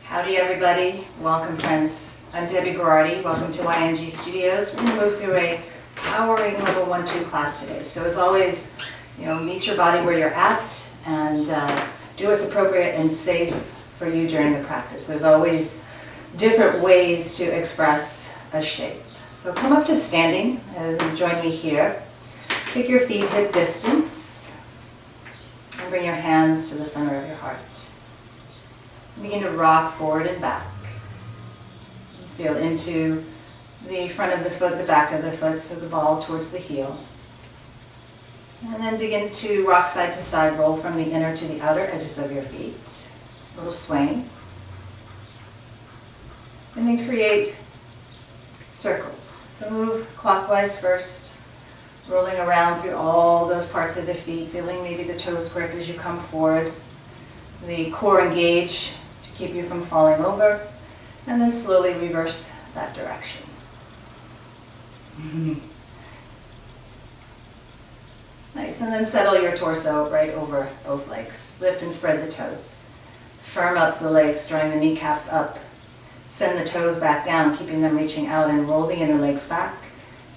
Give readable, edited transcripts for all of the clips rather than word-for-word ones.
Howdy everybody, welcome friends. I'm Deb B. Welcome to YNG Studios. We're going to move through a powering level 1-2 class today. So as always, meet your body where you're at and do what's appropriate and safe for you during the practice. There's always different ways to express a shape. So come up to standing and join me here. Take your feet hip distance and bring your hands to the center of your heart. Begin to rock forward and back. Just feel into the front of the foot, the back of the foot, so the ball towards the heel. And then begin to rock side to side, roll from the inner to the outer edges of your feet. A little swing. And then create circles. So move clockwise first, rolling around through all those parts of the feet, feeling maybe the toes grip as you come forward, the core engage to keep you from falling over, and then slowly reverse that direction. Nice, and then settle your torso right over both legs. Lift and spread the toes. Firm up the legs, drawing the kneecaps up. Send the toes back down, keeping them reaching out, and roll the inner legs back.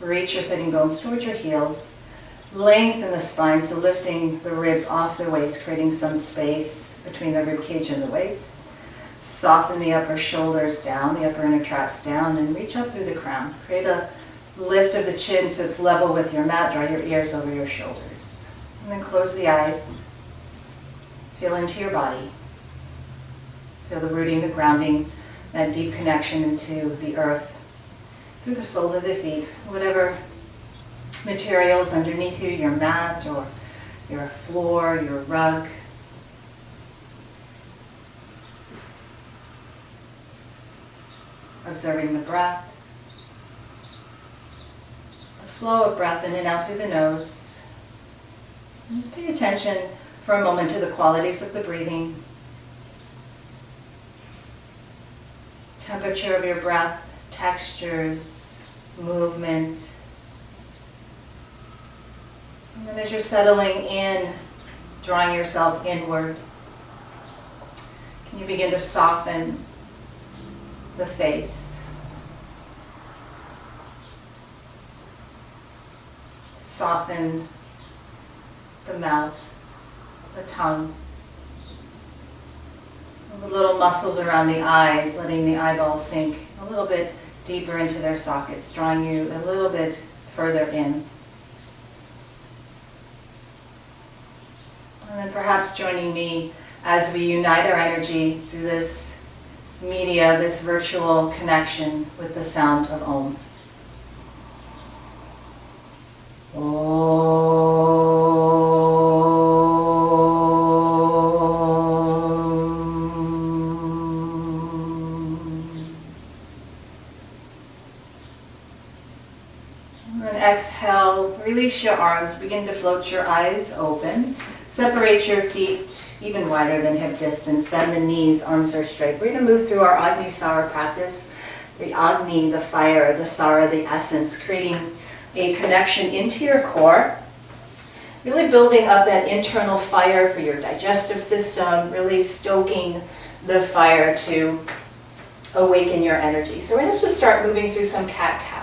Reach your sitting bones towards your heels. Lengthen the spine, so lifting the ribs off the waist, creating some space between the rib cage and the waist. Soften the upper shoulders down, the upper inner traps down, and reach up through the crown. Create a lift of the chin so it's level with your mat. Draw your ears over your shoulders. And then close the eyes. Feel into your body. Feel the rooting, the grounding, that deep connection into the earth through the soles of the feet. Whatever materials underneath you, your mat or your floor, your rug. Observing the breath. The flow of breath in and out through the nose. And just pay attention for a moment to the qualities of the breathing. Temperature of your breath, textures, movement. And then as you're settling in, drawing yourself inward, can you begin to soften the face? Soften the mouth, the tongue. The little muscles around the eyes, letting the eyeballs sink a little bit deeper into their sockets, drawing you a little bit further in. And then perhaps joining me as we unite our energy through this media, this virtual connection with the sound of Om. Exhale, release your arms, begin to float your eyes open. Separate your feet even wider than hip distance. Bend the knees, arms are straight. We're going to move through our Agni Sara practice. The Agni, the fire, the Sara, the essence, creating a connection into your core. Really building up that internal fire for your digestive system, really stoking the fire to awaken your energy. So we're going to just start moving through some cat-cow.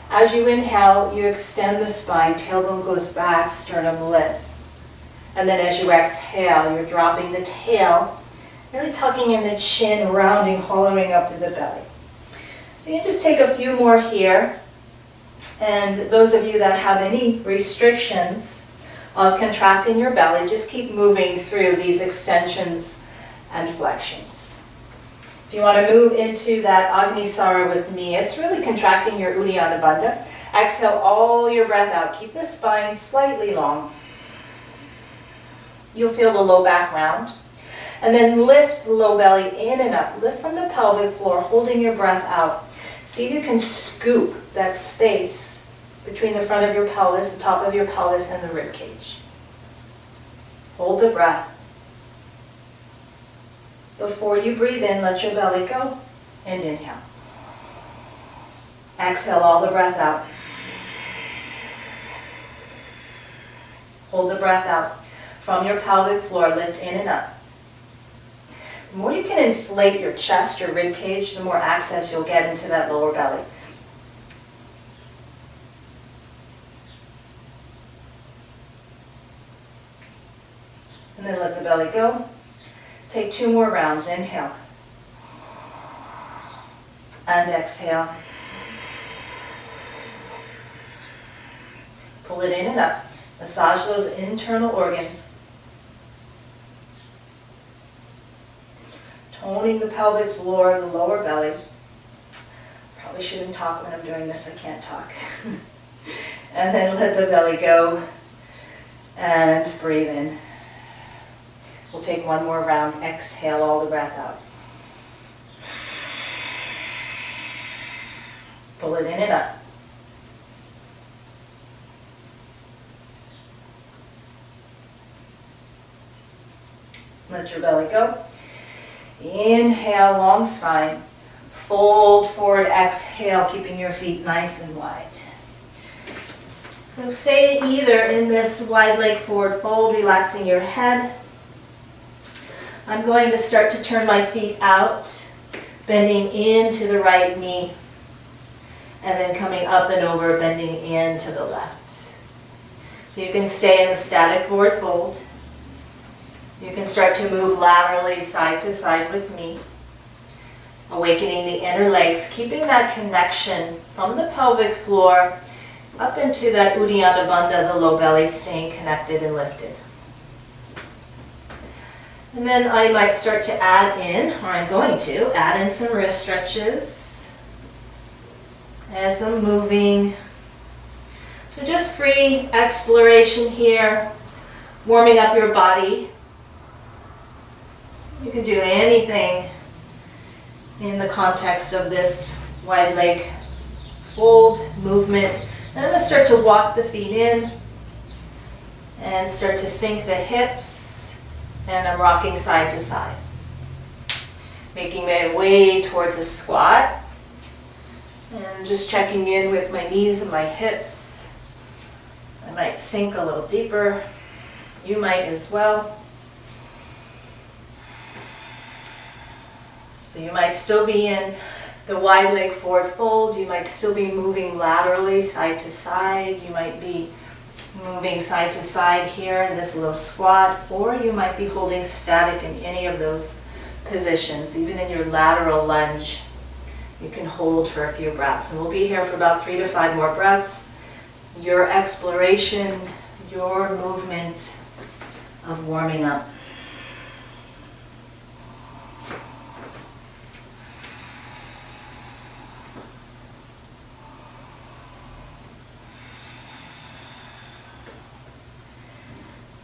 As you inhale, you extend the spine, tailbone goes back, sternum lifts. And then as you exhale, you're dropping the tail, really tucking in the chin, rounding, hollowing up through the belly. So you can just take a few more here. And those of you that have any restrictions of contracting your belly, just keep moving through these extensions and flexions. If you want to move into that Agni Sara with me, it's really contracting your Uddiyana Bandha. Exhale all your breath out. Keep the spine slightly long. You'll feel the low back round. And then lift the low belly in and up. Lift from the pelvic floor, holding your breath out. See if you can scoop that space between the front of your pelvis, the top of your pelvis, and the rib cage. Hold the breath. Before you breathe in, let your belly go and inhale. Exhale all the breath out. Hold the breath out. From your pelvic floor, lift in and up. The more you can inflate your chest, your rib cage, the more access you'll get into that lower belly. And then let the belly go. Take 2 more rounds. Inhale. And exhale. Pull it in and up. Massage those internal organs. Toning the pelvic floor, the lower belly. Probably shouldn't talk when I'm doing this. I can't talk. And then let the belly go. And breathe in. We'll take 1 more round. Exhale all the breath out. Pull it in and up. Let your belly go. Inhale, long spine. Fold forward, exhale, keeping your feet nice and wide. So stay either in this wide leg forward fold, relaxing your head. I'm going to start to turn my feet out, bending into the right knee, and then coming up and over, bending into the left. So you can stay in the static forward fold. You can start to move laterally side to side with me, awakening the inner legs, keeping that connection from the pelvic floor up into that Uddiyana Bandha, the low belly, staying connected and lifted. And then I might start to add in, or I'm going to, add in some wrist stretches as I'm moving. So just free exploration here, warming up your body. You can do anything in the context of this wide leg fold movement. And I'm going to start to walk the feet in and start to sink the hips. And I'm rocking side to side. Making my way towards a squat. And just checking in with my knees and my hips. I might sink a little deeper. You might as well. So you might still be in the wide leg forward fold. You might still be moving laterally side to side. You might be moving side to side here in this low squat, or you might be holding static in any of those positions. Even in your lateral lunge, you can hold for a few breaths. And we'll be here for about 3 to 5 more breaths. Your exploration, your movement of warming up.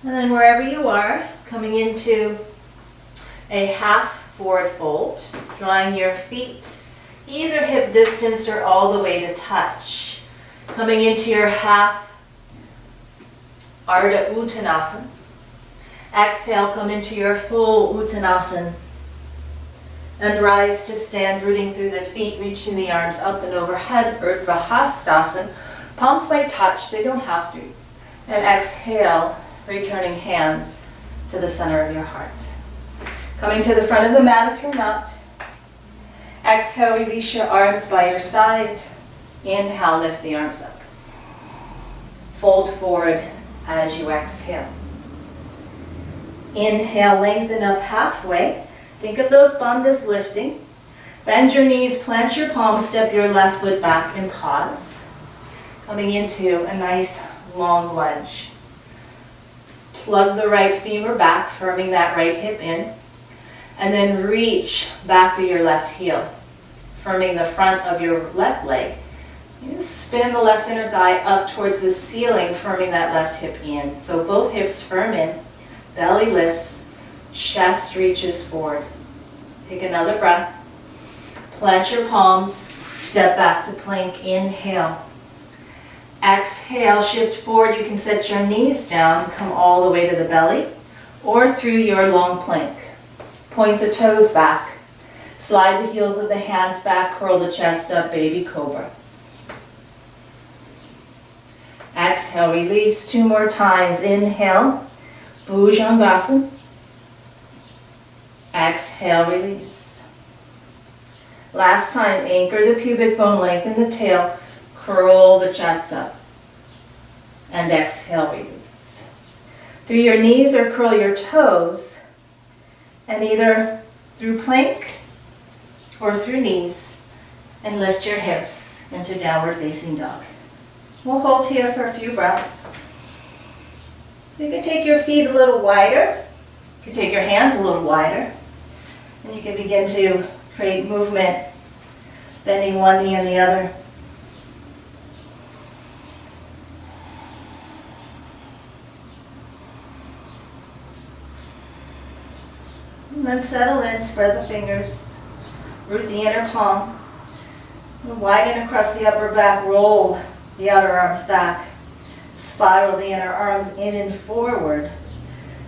And then wherever you are, coming into a half forward fold, drawing your feet either hip distance or all the way to touch. Coming into your half Ardha Uttanasana. Exhale, come into your full Uttanasana. And rise to stand, rooting through the feet, reaching the arms up and overhead, Urdhva Hastasana. Palms might touch, they don't have to. And exhale, returning hands to the center of your heart. Coming to the front of the mat if you're not. Exhale, release your arms by your side. Inhale, lift the arms up. Fold forward as you exhale. Inhale, lengthen up halfway. Think of those bandhas lifting. Bend your knees, plant your palms, step your left foot back and pause. Coming into a nice long lunge. Plug the right femur back, firming that right hip in. And then reach back through your left heel, firming the front of your left leg. You can spin the left inner thigh up towards the ceiling, firming that left hip in. So both hips firm in, belly lifts, chest reaches forward. Take another breath. Plant your palms, step back to plank, inhale. Exhale, shift forward. You can set your knees down, come all the way to the belly, or through your long plank. Point the toes back. Slide the heels of the hands back, curl the chest up, baby cobra. Exhale, release 2 more times. Inhale, Bhujangasana. Exhale, release. Last time, anchor the pubic bone, lengthen the tail, curl the chest up. And exhale, release. Through your knees or curl your toes, and either through plank or through knees, and lift your hips into downward facing dog. We'll hold here for a few breaths. You can take your feet a little wider. You can take your hands a little wider. And you can begin to create movement, bending one knee and the other. And then settle in, spread the fingers, root the inner palm. And widen across the upper back, roll the outer arms back. Spiral the inner arms in and forward.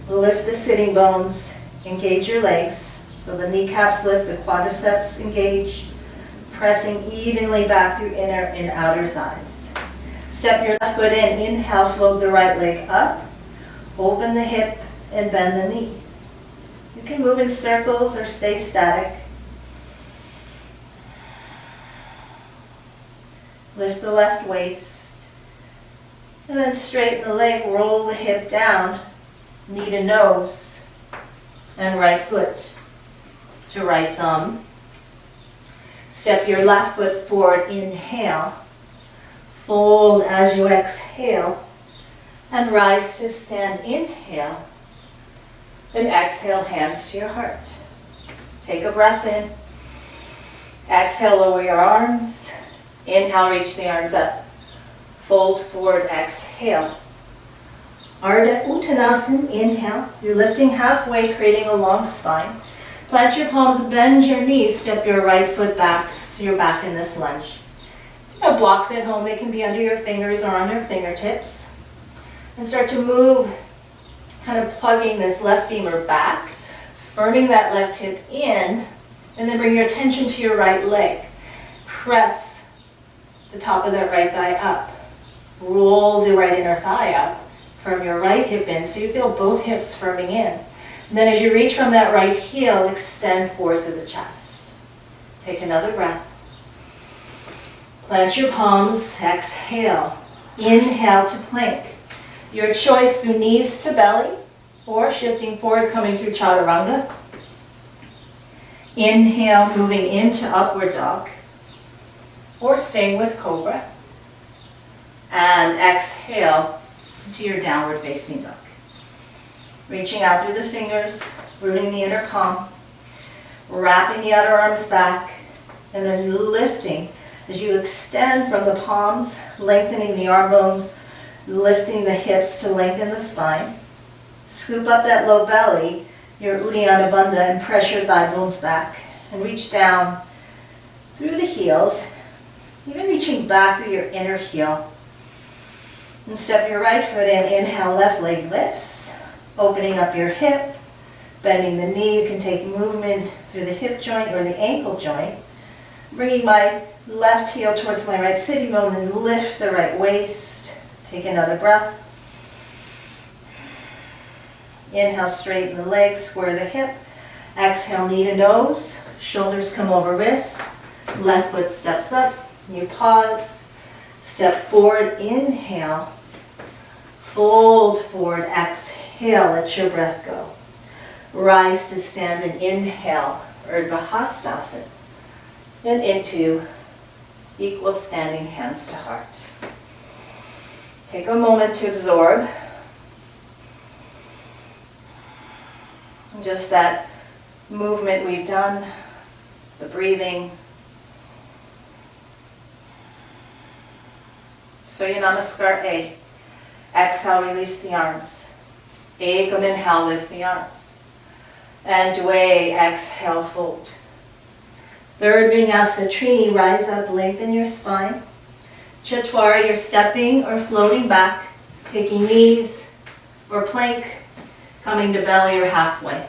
Lift the sitting bones, engage your legs. So the kneecaps lift, the quadriceps engage. Pressing evenly back through inner and outer thighs. Step your left foot in, inhale, float the right leg up. Open the hip and bend the knee. You can move in circles or stay static. Lift the left waist. And then straighten the leg, roll the hip down, knee to nose, and right foot to right thumb. Step your left foot forward, inhale. Fold as you exhale, and rise to stand, inhale. Then exhale, hands to your heart. Take a breath in. Exhale, lower your arms. Inhale, reach the arms up. Fold forward, exhale. Ardha Uttanasana, inhale. You're lifting halfway, creating a long spine. Plant your palms, bend your knees, step your right foot back so you're back in this lunge. You have blocks at home, they can be under your fingers or on your fingertips. And start to move, kind of plugging this left femur back, firming that left hip in, and then bring your attention to your right leg. Press the top of that right thigh up. Roll the right inner thigh up from your right hip in so you feel both hips firming in. And then as you reach from that right heel, extend forward to the chest. Take another breath. Plant your palms, exhale. Inhale to plank. Your choice through knees to belly or shifting forward, coming through chaturanga. Inhale, moving into upward dog or staying with cobra. And exhale to your downward facing dog. Reaching out through the fingers, rooting the inner palm, wrapping the outer arms back, and then lifting as you extend from the palms, lengthening the arm bones, lifting the hips to lengthen the spine. Scoop up that low belly, your Uddiyana Bandha, and press your thigh bones back. And reach down through the heels, even reaching back through your inner heel. And step your right foot in, inhale, left leg lifts, opening up your hip, bending the knee. You can take movement through the hip joint or the ankle joint. Bringing my left heel towards my right sitting bone and lift the right waist. Take another breath. Inhale, straighten the legs, square the hip. Exhale, knee to nose, shoulders come over wrists. Left foot steps up. You pause, step forward, inhale. Fold forward, exhale, let your breath go. Rise to stand and inhale, Urdhva Hastasana. And into equal standing, hands to heart. Take a moment to absorb just that movement we've done, the breathing. Surya Namaskar A. Exhale, release the arms. Ekam, inhale, lift the arms. And Dve, exhale, fold. Third Vinyasa, Trini, rise up, lengthen your spine. Chaturanga, you're stepping or floating back, taking knees or plank, coming to belly or halfway.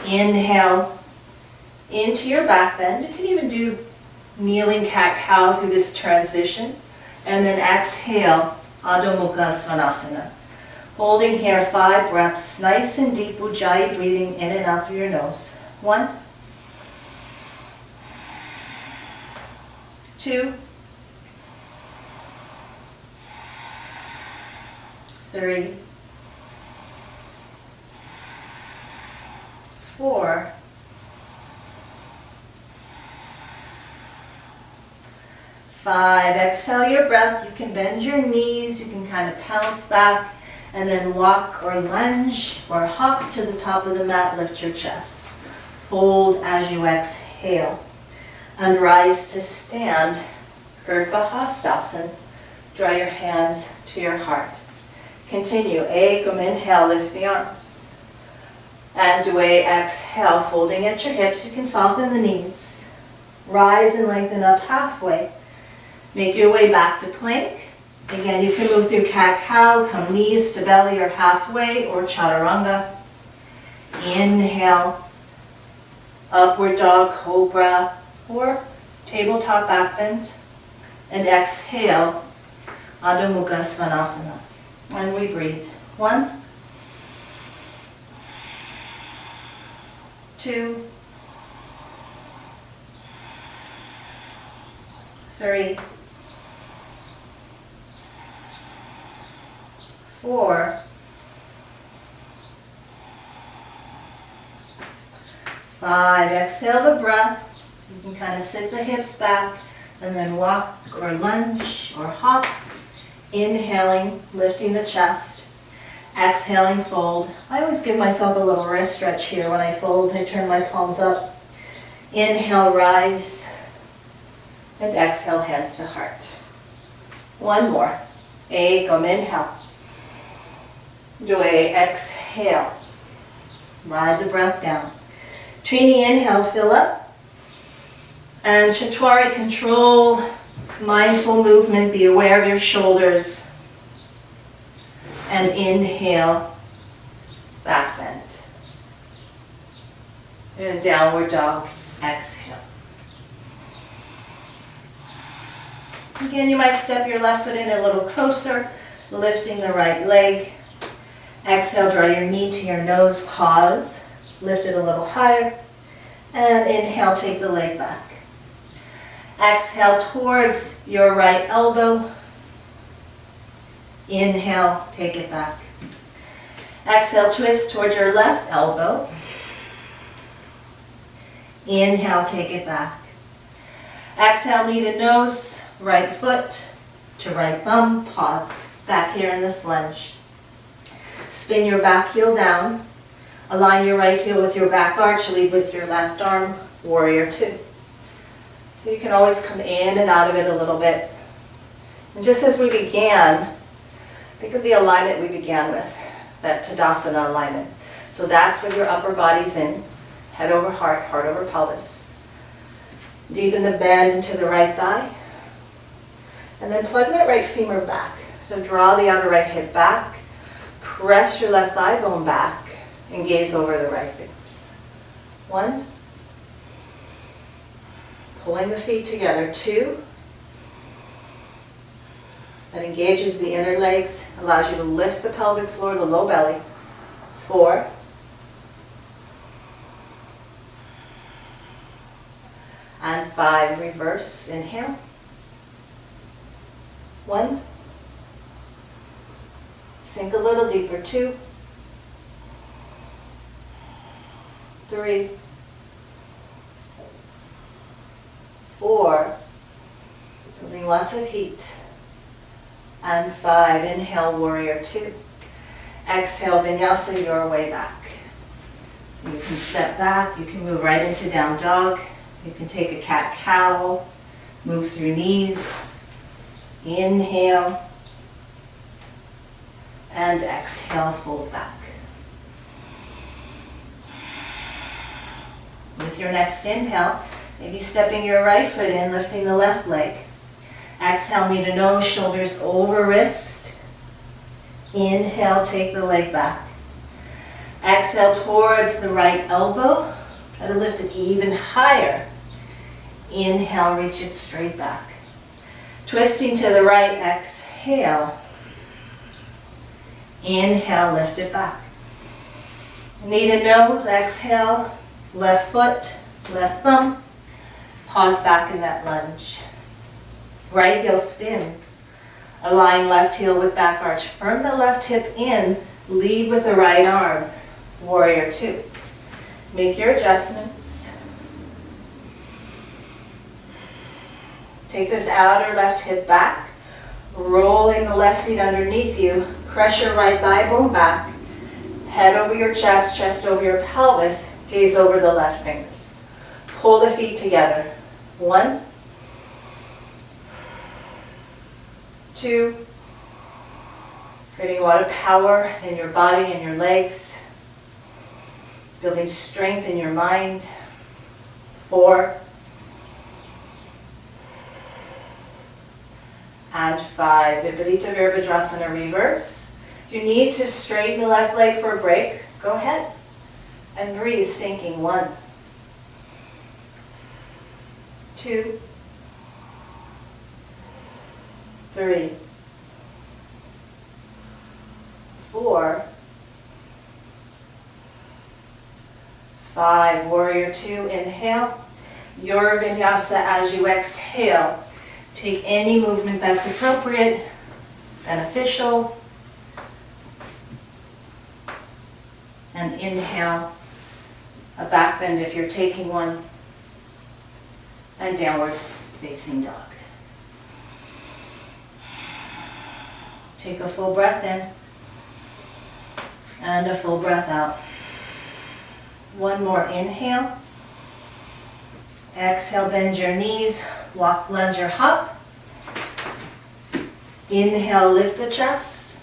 Inhale into your back bend. You can even do kneeling cat-cow through this transition. And then exhale, Adho Mukha Svanasana. Holding here 5 breaths, nice and deep Ujjayi, breathing in and out through your nose. 1, 2, 3, 4, 5. Exhale your breath. You can bend your knees, you can kind of pounce back, and then walk or lunge or hop to the top of the mat, lift your chest. Fold as you exhale. And rise to stand, Urdhva Hastasana. Draw your hands to your heart. Continue, Ekam, inhale, lift the arms. And Dwe, exhale, folding at your hips. You can soften the knees. Rise and lengthen up halfway. Make your way back to plank. Again, you can move through cat-cow, come knees to belly or halfway, or chaturanga. Inhale, upward dog, cobra, or tabletop back bend. And exhale, Adho Mukha Svanasana. And we breathe. 1, 2, 3, 4, 5. Exhale the breath. You can kind of sit the hips back and then walk or lunge or hop. Inhaling, lifting the chest. Exhaling, fold. I always give myself a little wrist stretch here when I fold. I turn my palms up. Inhale, rise. And exhale, hands to heart. One more. Ekam, inhale. Dwe, exhale. Ride the breath down. Trini, inhale, fill up. And Chatwari, control, mindful movement, be aware of your shoulders. And inhale, back bend. And downward dog, exhale. Again, you might step your left foot in a little closer, lifting the right leg. Exhale, draw your knee to your nose, pause, lift it a little higher, and inhale, take the leg back. Exhale towards your right elbow. Inhale, take it back. Exhale, twist towards your left elbow. Inhale, take it back. Exhale, knee to nose, right foot to right thumb, pause. Back here in this lunge. Spin your back heel down. Align your right heel with your back arch, lead with your left arm, warrior 2. So you can always come in and out of it a little bit. And just as we began, think of the alignment we began with, that Tadasana alignment. So that's where your upper body's in, head over heart, heart over pelvis. Deepen the bend into the right thigh. And then plug that right femur back. So draw the outer right hip back, press your left thigh bone back, and gaze over the right fingers. 1. Pulling the feet together. 2. That engages the inner legs, allows you to lift the pelvic floor, the low belly. 4. And 5. Reverse. Inhale. 1. Sink a little deeper. 2. 3. 4. Building lots of heat. And 5. Inhale, warrior 2. Exhale, vinyasa your way back. So you can step back, you can move right into down dog. You can take a cat-cow, move through knees. Inhale. And exhale, fold back. With your next inhale, maybe stepping your right foot in, lifting the left leg. Exhale, knee to nose, shoulders over wrist. Inhale, take the leg back. Exhale towards the right elbow. Try to lift it even higher. Inhale, reach it straight back. Twisting to the right, exhale. Inhale, lift it back. Knee to nose, exhale, left foot, left thumb. Pause back in that lunge. Right heel spins. Align left heel with back arch. Firm the left hip in. Lead with the right arm. Warrior two. Make your adjustments. Take this outer left hip back. Rolling the left seat underneath you. Press your right thigh bone back. Head over your chest, chest over your pelvis. Gaze over the left fingers. Pull the feet together. 1, 2, creating a lot of power in your body and your legs, building strength in your mind. 4, and 5. Viparita Virabhadrasana reverse. If you need to straighten the left leg for a break, go ahead and breathe, sinking. 1, 2, 3, 4, 5. Warrior two, inhale. Your vinyasa as you exhale. Take any movement that's appropriate, beneficial. And inhale, a back bend if you're taking one. And downward facing dog. Take a full breath in and a full breath out. One more inhale. Exhale, bend your knees, walk, lunge, or hop. Inhale, lift the chest.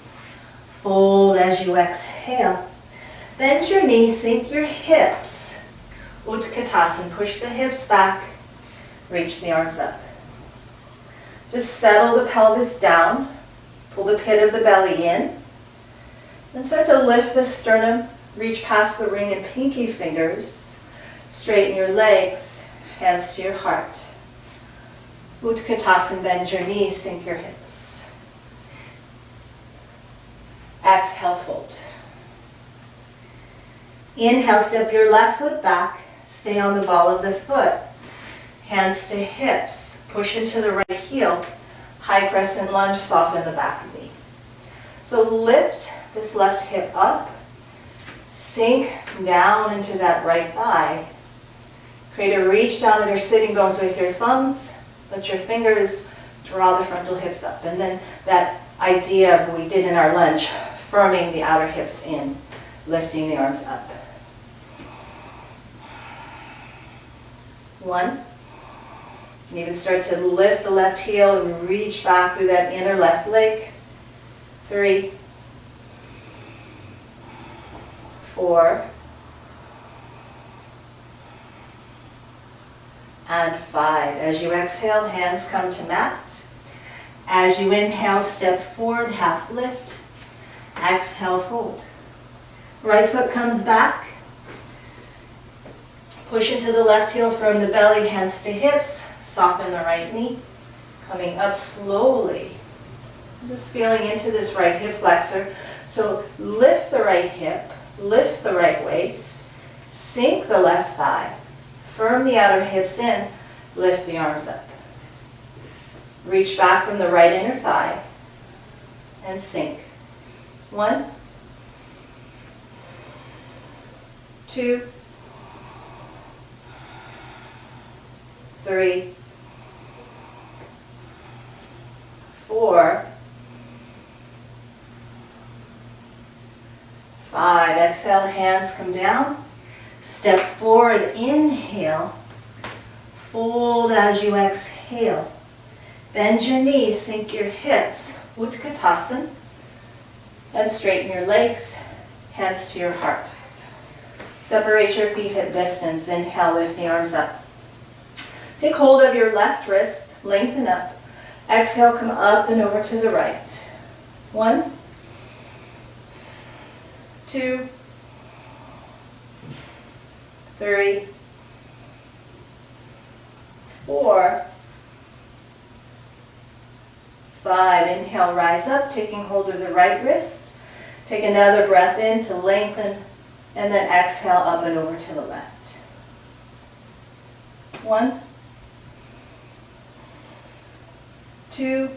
Fold as you exhale. Bend your knees, sink your hips. Utkatasana, push the hips back. Reach the arms up. Just settle the pelvis down. Pull the pit of the belly in. Then start to lift the sternum. Reach past the ring and pinky fingers. Straighten your legs. Hands to your heart. Utkatasana, bend your knees, sink your hips. Exhale, fold. Inhale, step your left foot back. Stay on the ball of the foot. Hands to hips. Push into the right heel. High crescent lunge, soften the back knee. So lift this left hip up. Sink down into that right thigh. Create a reach down in your sitting bones with your thumbs. Let your fingers draw the frontal hips up. And then that idea of what we did in our lunge, firming the outer hips in, lifting the arms up. 1. You can even start to lift the left heel and reach back through that inner left leg. 3, 4, and 5. As you exhale, hands come to mat. As you inhale, step forward, half lift. Exhale, fold. Right foot comes back. Push into the left heel from the belly, hands to hips. Soften the right knee. Coming up slowly. Just feeling into this right hip flexor. So lift the right hip, lift the right waist, sink the left thigh. Firm the outer hips in, lift the arms up. Reach back from the right inner thigh and sink. 1, 2, 3, 4, 5. Exhale, hands come down. Step forward, inhale. Fold as you exhale. Bend your knees, sink your hips. Utkatasana. And straighten your legs, hands to your heart. Separate your feet at distance. Inhale, lift the arms up. Take hold of your left wrist, lengthen up. Exhale, come up and over to the right. 1, 2, 3, 4, 5. Inhale, rise up, taking hold of the right wrist. Take another breath in to lengthen, and then exhale up and over to the left. 1, 2,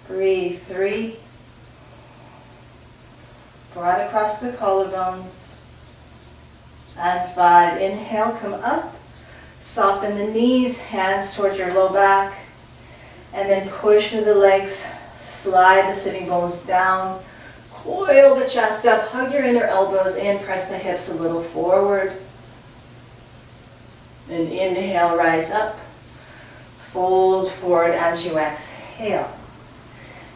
breathe. 3, broad across the collarbones. And 5, inhale, come up, soften the knees, hands towards your low back, and then push through the legs, slide the sitting bones down, coil the chest up, hug your inner elbows in, press the hips a little forward. Then inhale, rise up, fold forward as you exhale.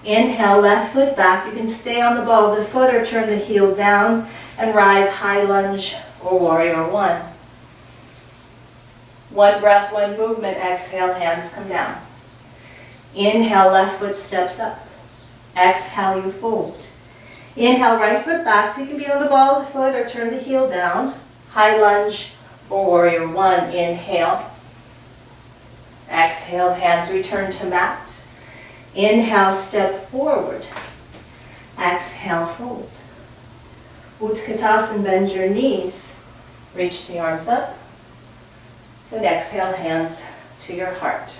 Inhale, left foot back. You can stay on the ball of the foot or turn the heel down and rise, high lunge or warrior 1. 1 breath, 1 movement. Exhale, hands come down. Inhale, left foot steps up. Exhale, you fold. Inhale, right foot back, so you can be on the ball of the foot or turn the heel down. High lunge or warrior 1. Inhale. Exhale, hands return to mat. Inhale, step forward. Exhale, fold. Utkatasana, bend your knees. Reach the arms up. Then exhale, hands to your heart.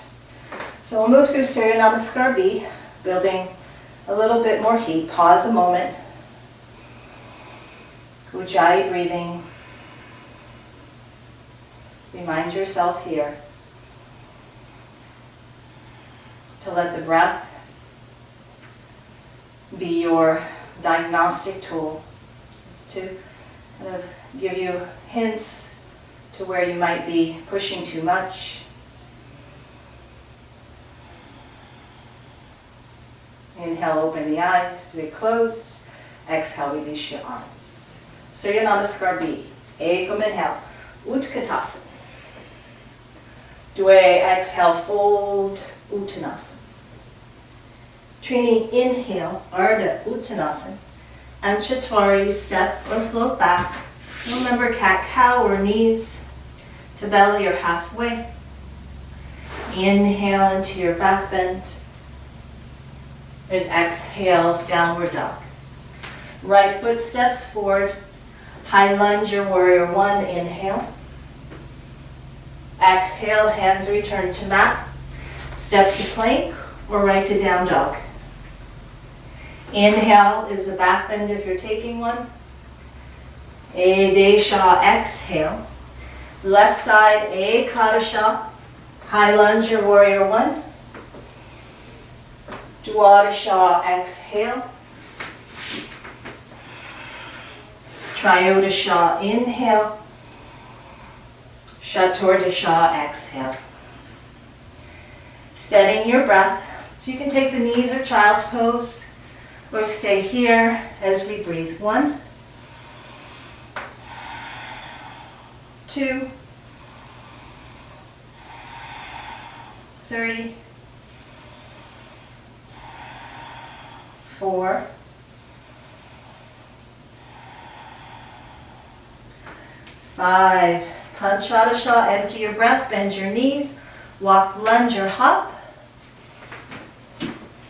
So we'll move through Surya Namaskar B, building a little bit more heat. Pause a moment. Ujjayi breathing. Remind yourself here to let the breath be your diagnostic tool, just to kind of give you hints to where you might be pushing too much. Inhale, open the eyes, leave it closed. Exhale, release your arms. Surya Namaskar B. Ekam inhale, Utkatasana. Dwe, exhale, fold, Uttanasana. Trini, inhale, Ardha Uttanasana. And Chaturanga, step or float back. Remember cat-cow or knees to belly or halfway. Inhale into your back bend. And exhale, downward dog. Right foot steps forward. High lunge or warrior 1, inhale. Exhale, hands return to mat. Step to plank or right to down dog. Inhale is the back bend if you're taking one. Adesha, exhale. Left side, Ekadasha. High lunge or warrior 1. Dwadasha, exhale. Triyodasha, inhale. Chaturdasha, exhale. Steadying your breath. So you can take the knees or child's pose or stay here as we breathe. 1, 2, 3, 4, 5. Panchadasha, empty your breath, bend your knees, walk, lunge or hop.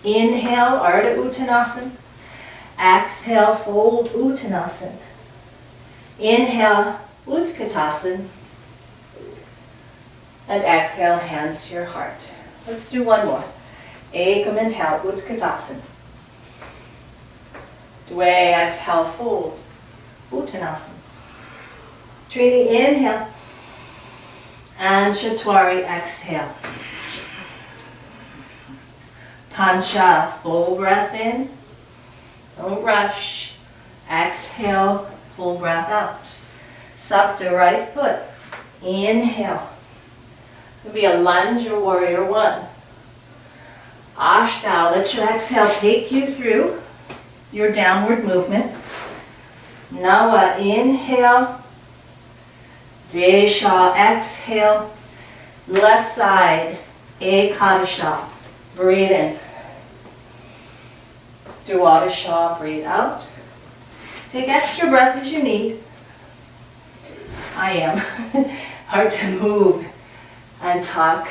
Inhale, Ardha Uttanasana. Exhale, fold Uttanasana. Inhale, Utkatasana. And exhale, hands to your heart. Let's do one more. Ekam inhale, Utkatasana. Dwe, exhale, fold Uttanasana. Trini, inhale. And Chaturanga, exhale. Pancha, full breath in. Don't rush. Exhale, full breath out. Sapta, right foot. Inhale. It'll be a lunge or warrior 1. Ashta, let your exhale take you through your downward movement. Nawa, inhale. Desha, exhale. Left side, Ekadasha. Breathe in. Dwadasha, breathe out. Take extra breath as you need. I am. Hard to move and talk.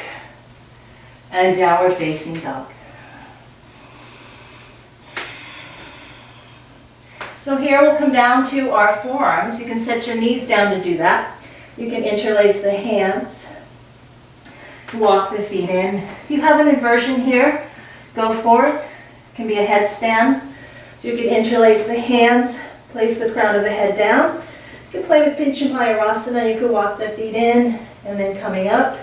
And downward facing dog. So here we'll come down to our forearms. You can set your knees down to do that. You can interlace the hands, walk the feet in. If you have an inversion here, go for it. It can be a headstand. So you can interlace the hands, place the crown of the head down. You can play with Pinchammayurasana. You can walk the feet in and then coming up.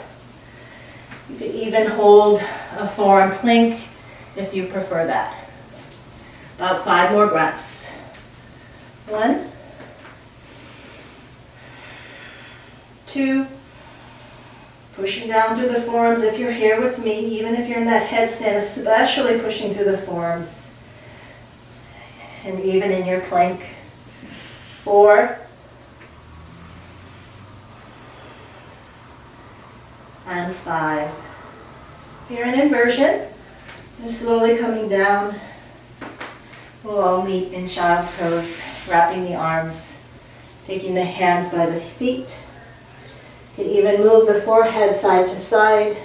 You could even hold a forearm plank if you prefer that. About 5 more breaths. 1, 2, pushing down through the forearms if you're here with me, even if you're in that headstand, especially pushing through the forearms. And even in your plank. 4, and 5. If you're in inversion, you're slowly coming down. We'll all meet in child's pose, wrapping the arms, taking the hands by the feet. You can even move the forehead side to side,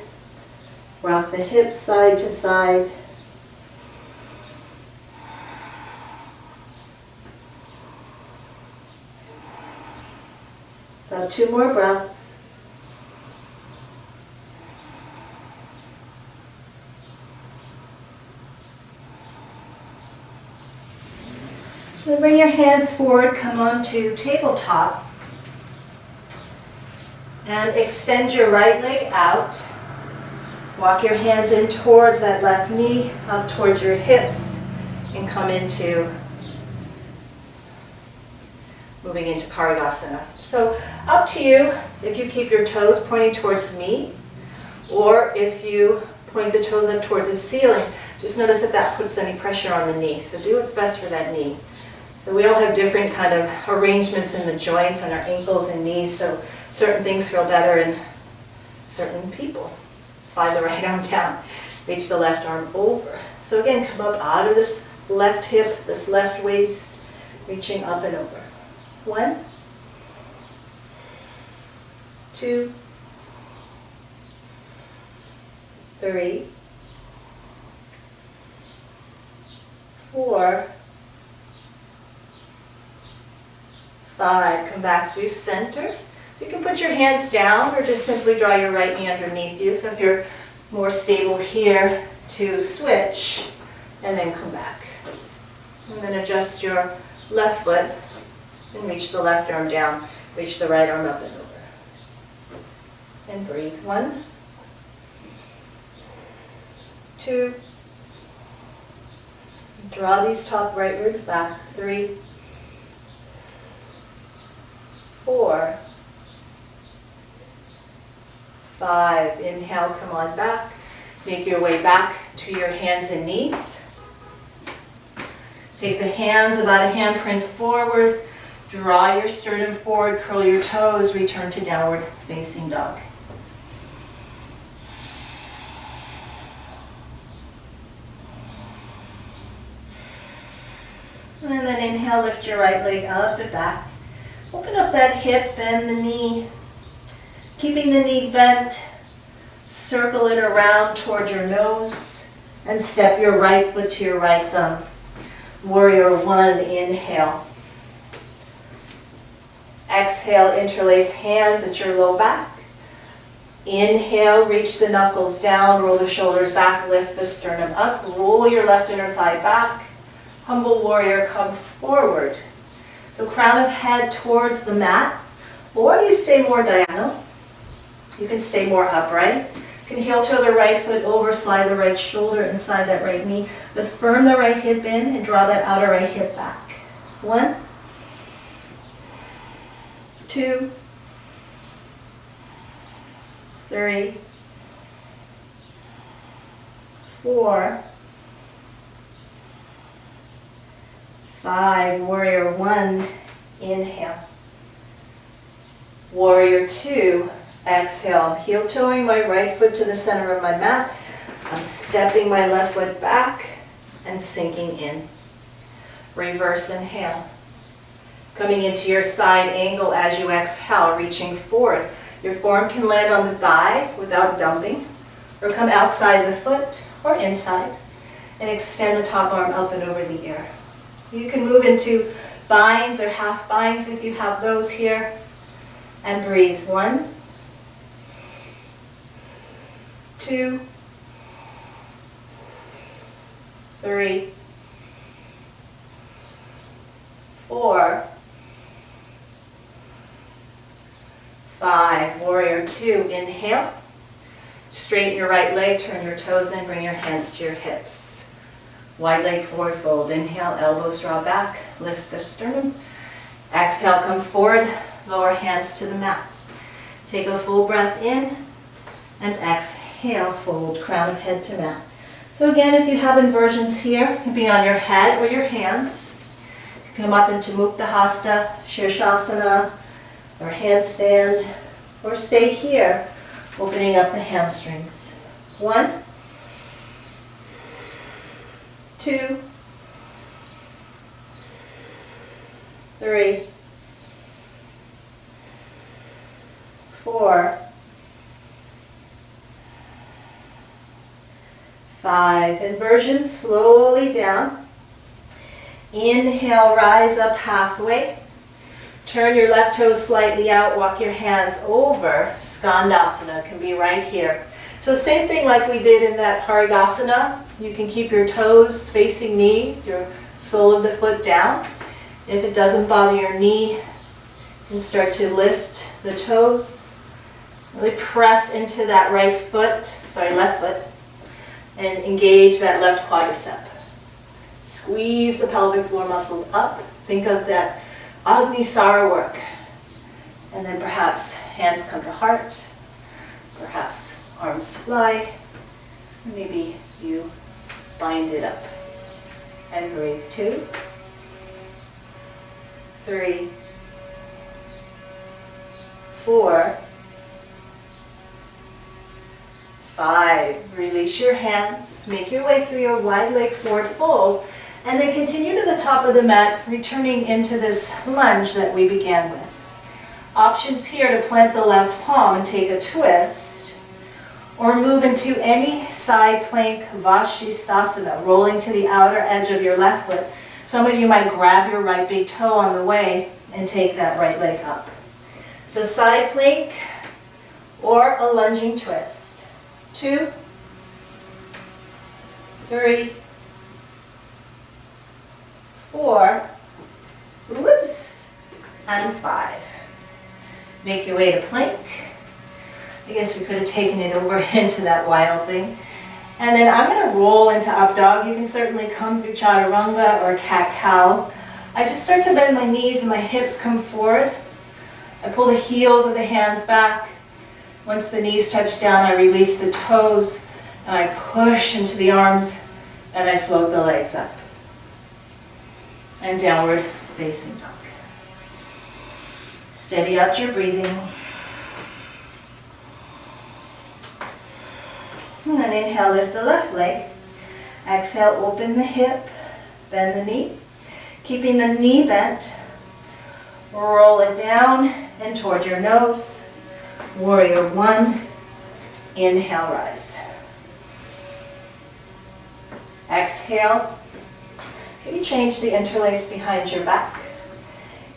rock the hips side to side. About 2 more breaths. Bring your hands forward, come on to tabletop, and extend your right leg out. Walk your hands in towards that left knee, up towards your hips, and come into moving into Parigasana. So up to you if you keep your toes pointing towards me, or if you point the toes up towards the ceiling. Just notice if that puts any pressure on the knee. So do what's best for that knee. So we all have different kind of arrangements in the joints and our ankles and knees, so certain things feel better in certain people. Slide the right arm down, reach the left arm over. So again, come up out of this left hip, this left waist, reaching up and over. 1, 2, 3, 4, 5. Come back through center. So you can put your hands down or just simply draw your right knee underneath you. So if you're more stable here, to switch and then come back. And then adjust your left foot and reach the left arm down. Reach the right arm up and over. And breathe. 1, 2. Draw these top right ribs back. 3, 4, 5. Inhale, come on back. Make your way back to your hands and knees. Take the hands about a handprint forward. Draw your sternum forward, curl your toes, return to downward facing dog. And then inhale, lift your right leg up and back. Open up that hip, bend the knee. Keeping the knee bent, circle it around toward your nose and step your right foot to your right thumb. Warrior 1, inhale. Exhale, interlace hands at your low back. Inhale, reach the knuckles down, roll the shoulders back, lift the sternum up, roll your left inner thigh back. Humble warrior, come forward. So crown of head towards the mat, or you stay more diagonal. You can stay more upright. You can heel toe the right foot over, slide the right shoulder inside that right knee, but firm the right hip in and draw that outer right hip back. 1, 2, 3, 4, 5. Warrior 1, inhale. Warrior 2, exhale. I'm heel toeing my right foot to the center of my mat. I'm stepping my left foot back and sinking in. Reverse inhale. Coming into your side angle as you exhale, reaching forward. Your forearm can land on the thigh without dumping, or come outside the foot or inside, and extend the top arm up and over the ear. You can move into binds or half binds if you have those here. And breathe. 1, 2, 3, 4, 5. Warrior 2. Inhale. Straighten your right leg, turn your toes in, bring your hands to your hips. Wide leg forward fold. Inhale, elbows draw back, lift the sternum. Exhale, come forward, lower hands to the mat. Take a full breath in, and exhale, fold, crown of head to mat. So again, if you have inversions here, it can be on your head or your hands. You can come up into Mukta Hasta, Shirshasana, or handstand, or stay here, opening up the hamstrings. 1, 2, 3, 4, 5. Inversion, slowly down. Inhale, rise up halfway. Turn your left toes slightly out, walk your hands over. Skandasana can be right here. So same thing like we did in that Parigasana. You can keep your toes facing knee, your sole of the foot down. If it doesn't bother your knee, you can start to lift the toes. Really press into that left foot, and engage that left quadricep. Squeeze the pelvic floor muscles up. Think of that Agnisara work. And then perhaps hands come to heart, perhaps arms fly, maybe you bind it up. And breathe. 2, 3, 4, 5. Release your hands, make your way through your wide leg forward fold, and then continue to the top of the mat, returning into this lunge that we began with. Options here to plant the left palm and take a twist, or move into any side plank Vashisthasana, rolling to the outer edge of your left foot. Some of you might grab your right big toe on the way and take that right leg up. So side plank or a lunging twist. 2, 3, 4, whoops, and 5. Make your way to plank. I guess we could have taken it over into that wild thing. And then I'm going to roll into up dog. You can certainly come through chaturanga or cat cow. I just start to bend my knees and my hips come forward. I pull the heels of the hands back. Once the knees touch down, I release the toes and I push into the arms and I float the legs up. And downward facing dog. Steady out your breathing. And then inhale, lift the left leg. Exhale, open the hip, bend the knee. Keeping the knee bent, roll it down and toward your nose. Warrior 1, inhale, rise. Exhale, maybe change the interlace behind your back.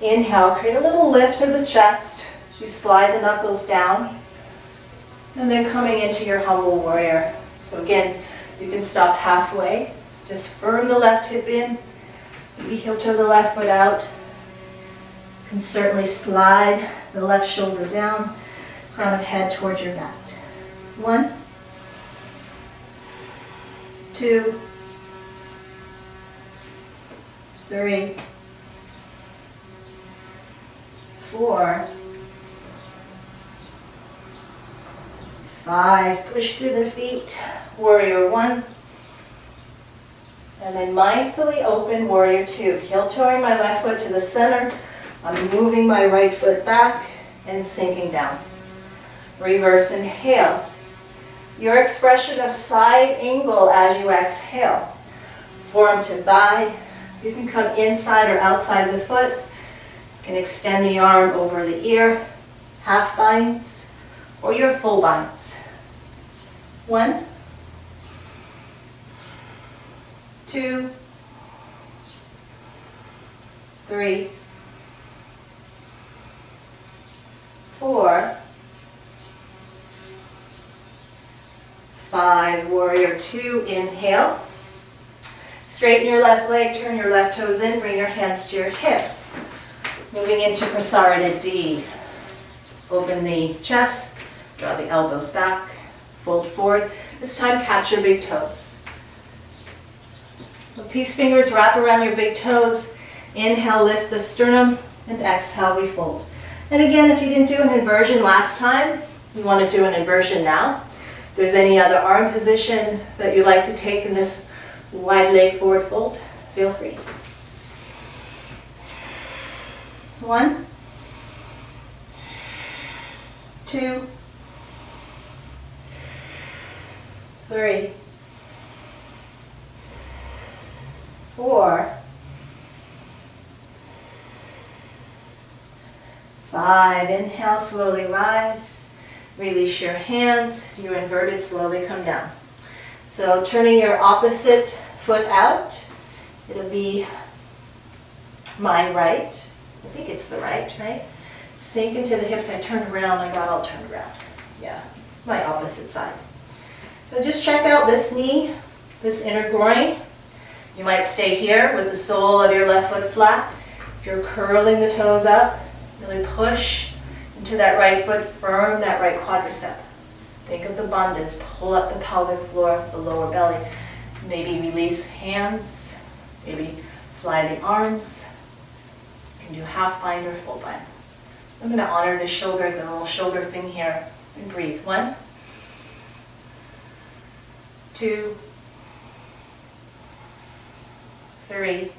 Inhale, create a little lift of the chest. You slide the knuckles down. And then coming into your humble warrior. So again, you can stop halfway. Just firm the left hip in. Maybe heel toe the left foot out. You can certainly slide the left shoulder down. Crown of head towards your mat. 1, 2, 3, 4, 5. Push through the feet. Warrior 1. And then mindfully open warrior 2. Heel toeing my left foot to the center. I'm moving my right foot back and sinking down. Reverse inhale. Your expression of side angle as you exhale. Forearm to thigh. You can come inside or outside of the foot. You can extend the arm over the ear. Half binds or your full binds. 1, 2, 3, 4, 5, warrior 2, inhale. Straighten your left leg, turn your left toes in, bring your hands to your hips. Moving into Prasarita D. Open the chest, draw the elbows back, fold forward. This time catch your big toes. The peace fingers wrap around your big toes. Inhale, lift the sternum, and exhale, we fold. And again, if you didn't do an inversion last time, you want to do an inversion now. If there's any other arm position that you like to take in this wide leg forward fold, feel free. 1, 2, 3, 4, 5. Inhale, slowly rise. Release your hands. If you're inverted, slowly come down. So turning your opposite foot out, it'll be my right. I think it's the right? Sink into the hips. I turn around, I got all turned around. Yeah, my opposite side. So just check out this knee, this inner groin. You might stay here with the sole of your left foot flat. If you're curling the toes up, really push into that right foot, firm that right quadricep. Think of the bandhas, pull up the pelvic floor, the lower belly. Maybe release hands, maybe fly the arms. You can do half bind or full bind. I'm going to honor the shoulder, the little shoulder thing here, and breathe. 1, 2, 3,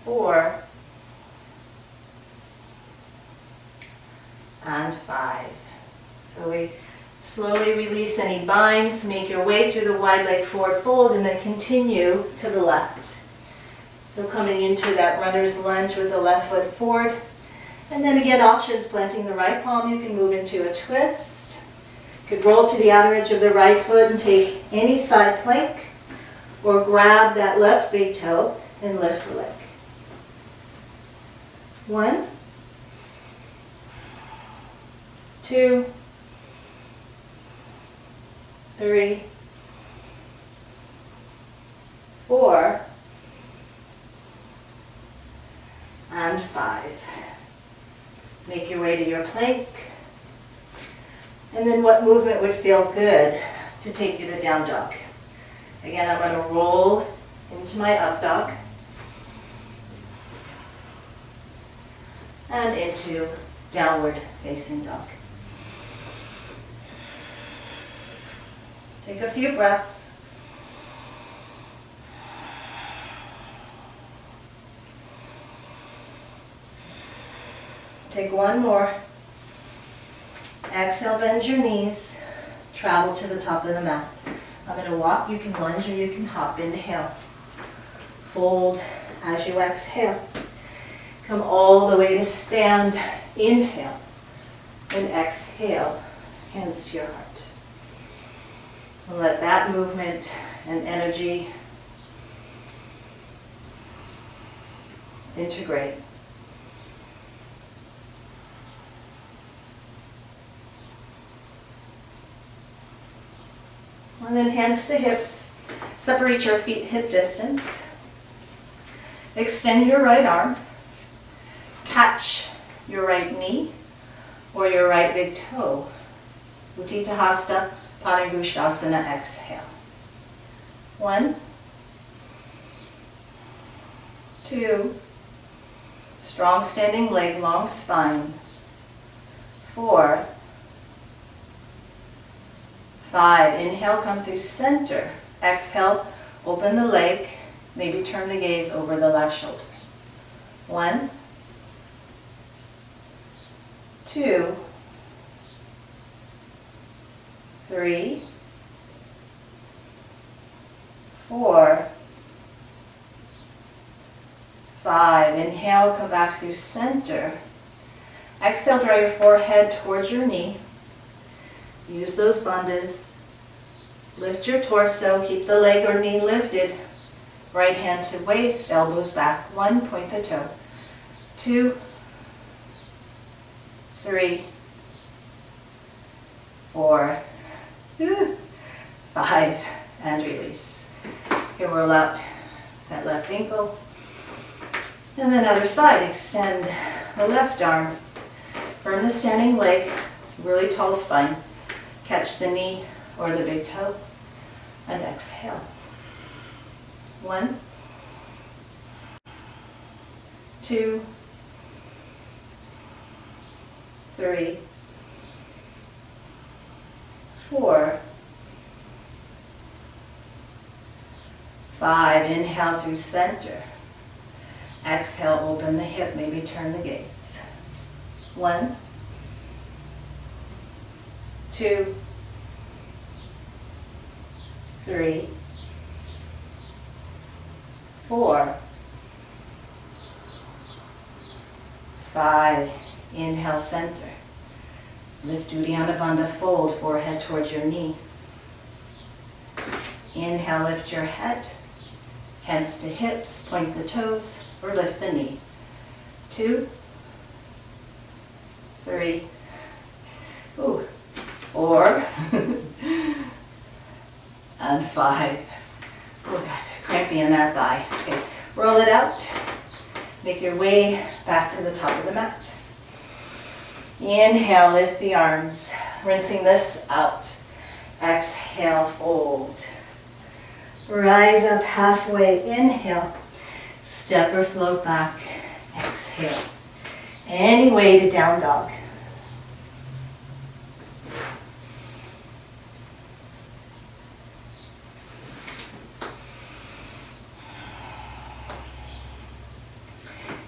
4, and 5. So we slowly release any binds, make your way through the wide leg forward fold, and then continue to the left. So coming into that runner's lunge with the left foot forward. And then again, options, planting the right palm, you can move into a twist. You could roll to the outer edge of the right foot and take any side plank, or grab that left big toe and lift the leg. 1, 2, 3, 4, and 5. Make your way to your plank. And then what movement would feel good to take you to down dog? Again, I'm going to roll into my up dog and into downward facing dog. Take a few breaths. Take one more. Exhale, bend your knees. Travel to the top of the mat. I'm going to walk. You can lunge or you can hop. Inhale. Fold as you exhale. Come all the way to stand. Inhale. And exhale. Hands to your heart. And let that movement and energy integrate. And then hands to hips. Separate your feet hip distance. Extend your right arm. Catch your right knee or your right big toe. Utthita Hasta, Padangusthasana, exhale. 1, 2, strong standing leg, long spine. 4, 5, inhale, come through center. Exhale, open the leg, maybe turn the gaze over the left shoulder. 1, 2, 3, 4, 5. Inhale, come back through center. Exhale, draw your forehead towards your knee. Use those bandhas. Lift your torso, keep the leg or knee lifted. Right hand to waist, elbows back. 1, point the toe. 2, 3, 4, 5, and release. You can roll out that left ankle. And then other side, extend the left arm. Firm the standing leg, really tall spine. Catch the knee or the big toe, and exhale. 1, 2, 3, 4, 5. Inhale through center. Exhale, open the hip, maybe turn the gaze. 1, 2, 3, 4, 5. Inhale, center. Lift Uddiyana Bandha, fold, forehead towards your knee. Inhale, lift your head. Hands to hips, point the toes, or lift the knee. 2, 3, 4, and 5. Oh God, crampy in that thigh. Okay, roll it out. Make your way back to the top of the mat. Inhale, lift the arms. Rinsing this out. Exhale, fold. Rise up halfway. Inhale. Step or float back. Exhale. Any way to down dog.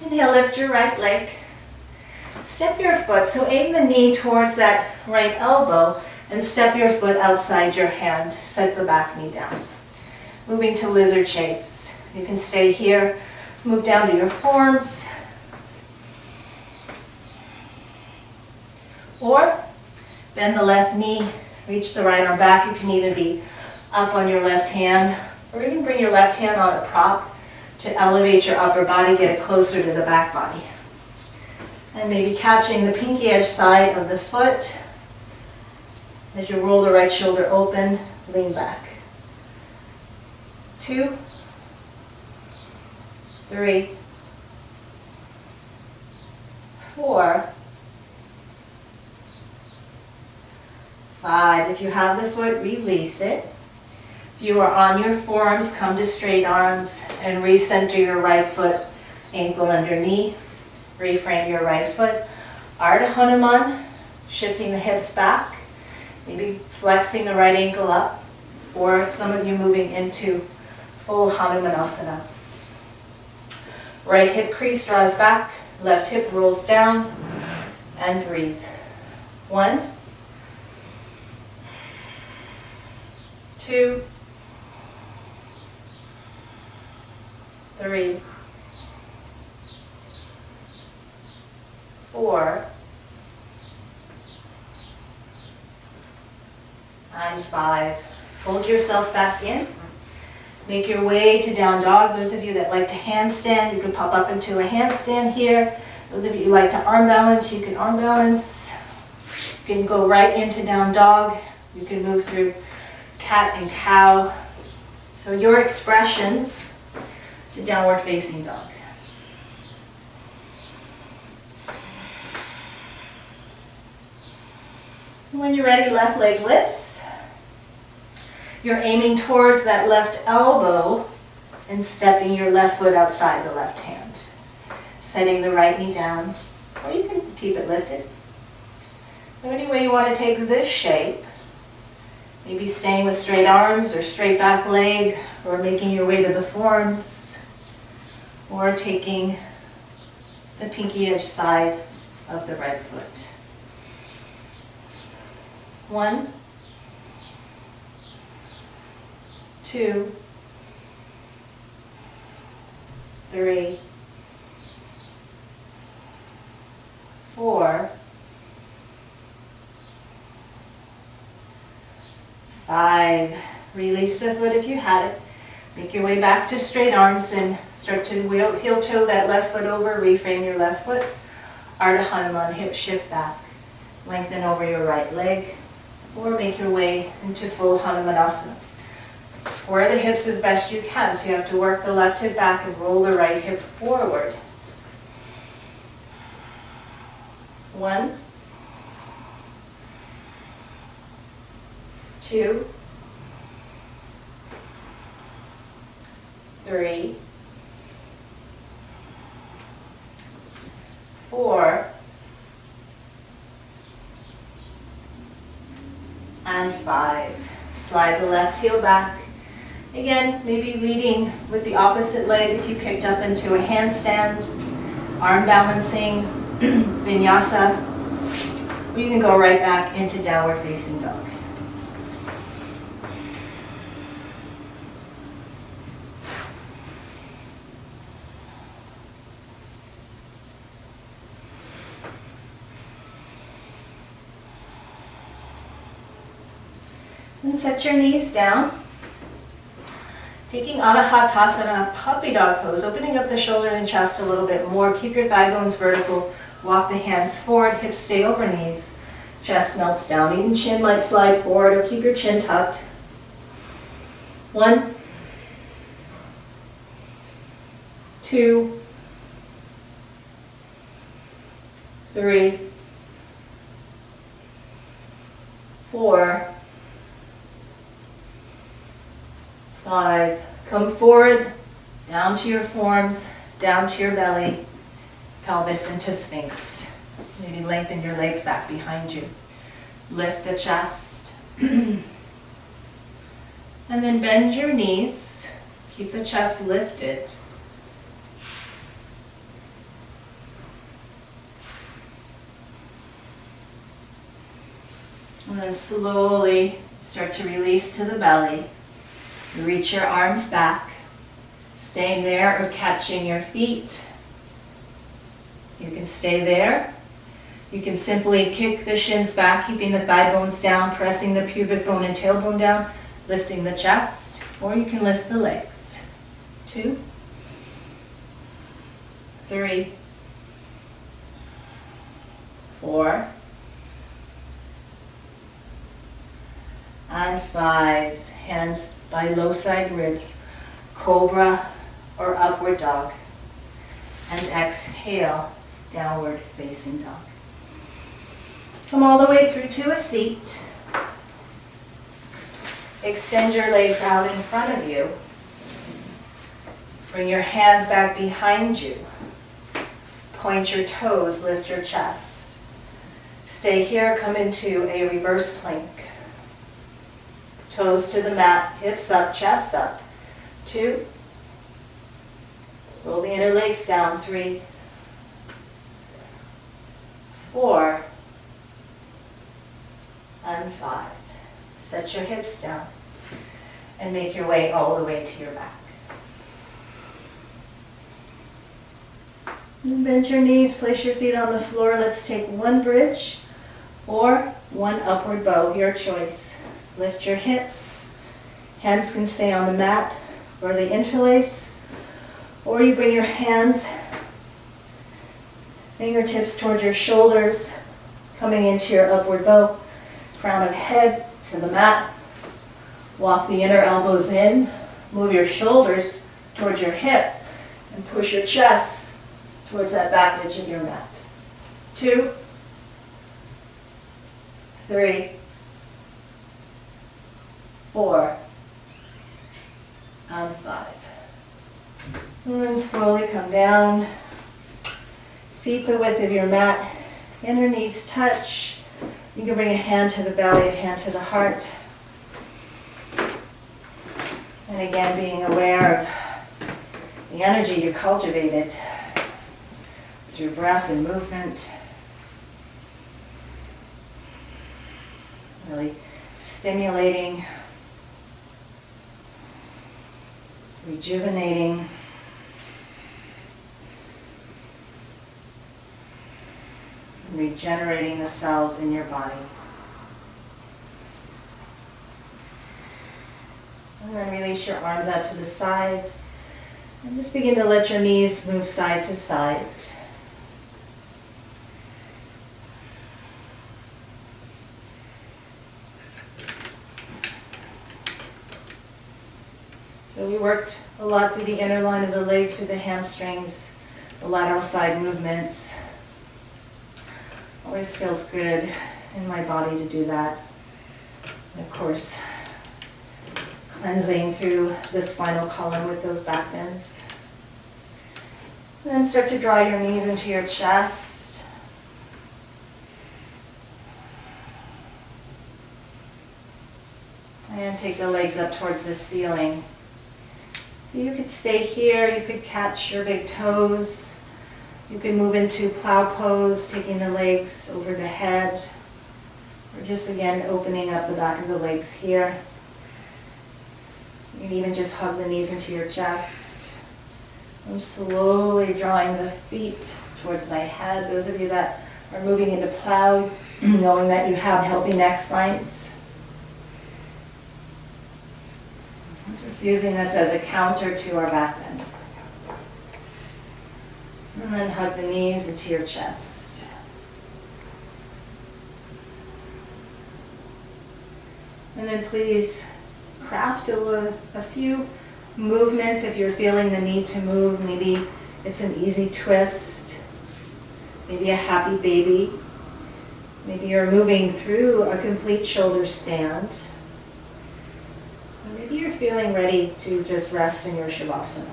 Inhale, lift your right leg. Step your foot, so aim the knee towards that right elbow and step your foot outside your hand. Set the back knee down. Moving to lizard shapes. You can stay here, move down to your forearms. Or bend the left knee, reach the right arm back. You can even be up on your left hand, or even bring your left hand on a prop to elevate your upper body, get it closer to the back body. And maybe catching the pinky edge side of the foot. As you roll the right shoulder open, lean back. 2, 3, 4, 5. If you have the foot, release it. If you are on your forearms, come to straight arms and recenter your right foot, ankle under knee. Reframe your right foot. Ardha Hanuman, shifting the hips back, maybe flexing the right ankle up, or some of you moving into full Hanumanasana. Right hip crease draws back, left hip rolls down, and breathe. 1, 2, 3, 4, and 5. Fold yourself back in. Make your way to down dog. Those of you that like to handstand, you can pop up into a handstand here. Those of you who like to arm balance, you can arm balance. You can go right into down dog. You can move through cat and cow. So your expressions to downward facing dog. When you're ready, left leg lifts. You're aiming towards that left elbow and stepping your left foot outside the left hand. Setting the right knee down, or you can keep it lifted. So any way you want to take this shape, maybe staying with straight arms or straight back leg, or making your way to the forearms, or taking the pinky edge side of the right foot. 1, 2, 3, 4, 5. Release the foot if you had it. Make your way back to straight arms and start to heel toe that left foot over, reframe your left foot. Ardha Hanuman, hip shift back. Lengthen over your right leg, or make your way into full Hanumanasana. Square the hips as best you can, so you have to work the left hip back and roll the right hip forward. 1, 2, 3, 4, and 5. Slide the left heel back. Again, maybe leading with the opposite leg if you kicked up into a handstand, arm balancing, vinyasa. Or you can go right back into downward facing dog. And set your knees down. Taking Anahatasana, puppy dog pose, opening up the shoulder and chest a little bit more. Keep your thigh bones vertical. Walk the hands forward, hips stay over knees. Chest melts down. Even chin might slide forward or keep your chin tucked. 1, 2, 3, 4, 5. Come forward, down to your forearms, down to your belly, pelvis into Sphinx. Maybe lengthen your legs back behind you. Lift the chest. And then bend your knees. Keep the chest lifted. And then slowly start to release to the belly. Reach your arms back, staying there or catching your feet. You can stay there. You can simply kick the shins back, keeping the thigh bones down, pressing the pubic bone and tailbone down, lifting the chest, or you can lift the legs. 2, 3, 4, and 5. Hands by low side ribs, cobra or upward dog. And exhale, downward facing dog. Come all the way through to a seat. Extend your legs out in front of you. Bring your hands back behind you. Point your toes, lift your chest. Stay here, come into a reverse plank. Toes to the mat, hips up, chest up. 2. Roll the inner legs down. 3, 4, and 5. Set your hips down and make your way all the way to your back. And bend your knees, place your feet on the floor. Let's take one bridge or one upward bow, your choice. Lift your hips. Hands can stay on the mat or they interlace. Or you bring your hands, fingertips towards your shoulders, coming into your upward bow. Crown of head to the mat. Walk the inner elbows in. Move your shoulders towards your hip and push your chest towards that back edge of your mat. 2, 3, 4, and 5. And then slowly come down. Feet the width of your mat. Inner knees touch. You can bring a hand to the belly, a hand to the heart. And again, being aware of the energy you cultivated through breath and movement. Really stimulating, rejuvenating, regenerating the cells in your body. And then release your arms out to the side. And just begin to let your knees move side to side. So we worked a lot through the inner line of the legs, through the hamstrings, the lateral side movements. Always feels good in my body to do that. And of course, cleansing through the spinal column with those back bends. And then start to draw your knees into your chest. And take the legs up towards the ceiling. So you could stay here, you could catch your big toes. You can move into plow pose, taking the legs over the head. Or just again, opening up the back of the legs here. You can even just hug the knees into your chest. I'm slowly drawing the feet towards my head. Those of you that are moving into plow, knowing that you have healthy neck spines. I'm just using this as a counter to our back bend. And then hug the knees into your chest. And then please craft a few movements if you're feeling the need to move. Maybe it's an easy twist, maybe a happy baby. Maybe you're moving through a complete shoulder stand. So maybe you're feeling ready to just rest in your Shavasana.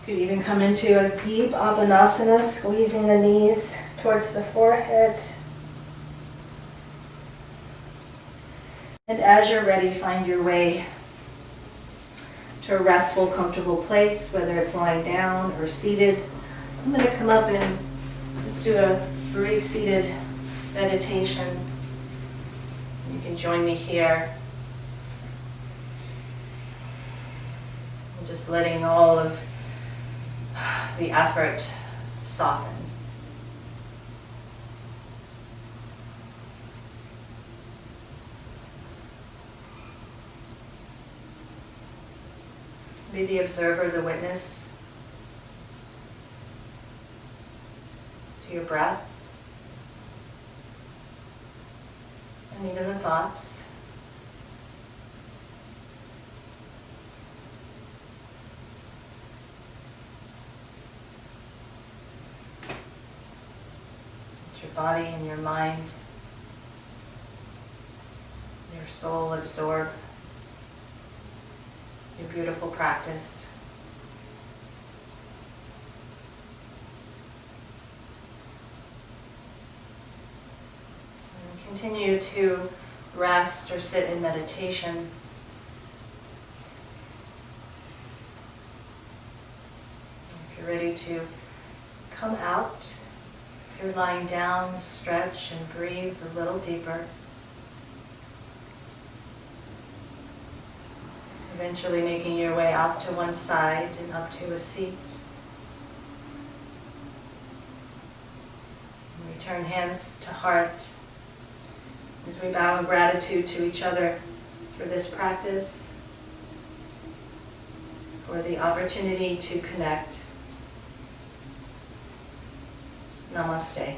You could even come into a deep Apanasana, squeezing the knees towards the forehead. And as you're ready, find your way to a restful, comfortable place, whether it's lying down or seated. I'm going to come up and just do a brief seated meditation. You can join me here. I'm just letting all of the effort soften. Be the observer, the witness to your breath and even the thoughts. Let your body and your mind, your soul absorb your beautiful practice. And continue to rest or sit in meditation. If you're ready to come out, if you're lying down, stretch and breathe a little deeper. Eventually making your way off to one side and up to a seat. And return hands to heart as we bow in gratitude to each other for this practice, for the opportunity to connect. Namaste.